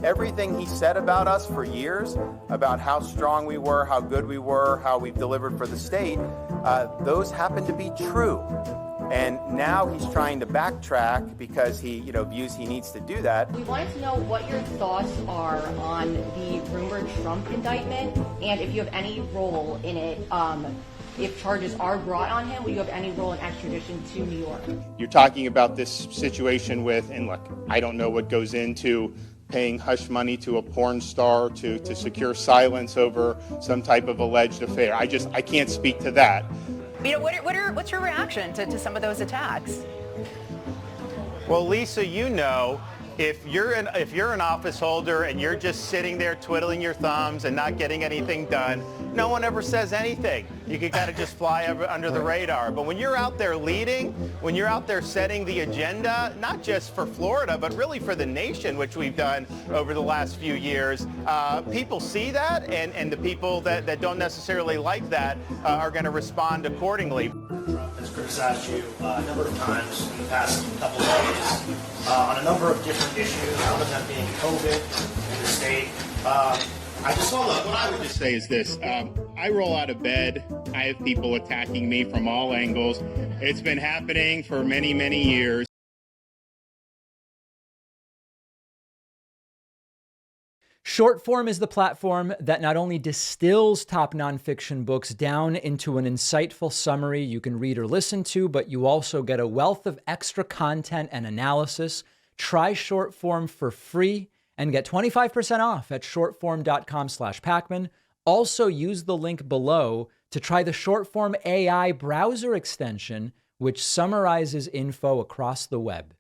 Everything he said about us for years, about how strong we were, how good we were, how we've delivered for the state, those happen to be true. And now he's trying to backtrack because he, views he needs to do that. We wanted to know what your thoughts are on the rumored Trump indictment and if you have any role in it. If charges are brought on him, will you have any role in extradition to New York? You're talking about this situation with, and look, I don't know what goes into paying hush money to a porn star to secure silence over some type of alleged affair. I can't speak to that. What's your reaction to some of those attacks? Well, Lisa, if you're an office holder and you're just sitting there twiddling your thumbs and not getting anything done, no one ever says anything. You can kind of just fly under the radar. But when you're out there leading, when you're out there setting the agenda, not just for Florida, but really for the nation, which we've done over the last few years, people see that, and the people that don't necessarily like that are going to respond accordingly. Trump has criticized you a number of times in the past couple of days on a number of different issues, one of them being COVID in the state. What I would just say is this. I roll out of bed. I have people attacking me from all angles. It's been happening for many, many years. Short form is the platform that not only distills top nonfiction books down into an insightful summary you can read or listen to, but you also get a wealth of extra content and analysis. Try short form for free and get 25% off at shortform.com/Pacman. Also use the link below to try the Shortform AI browser extension, which summarizes info across the web.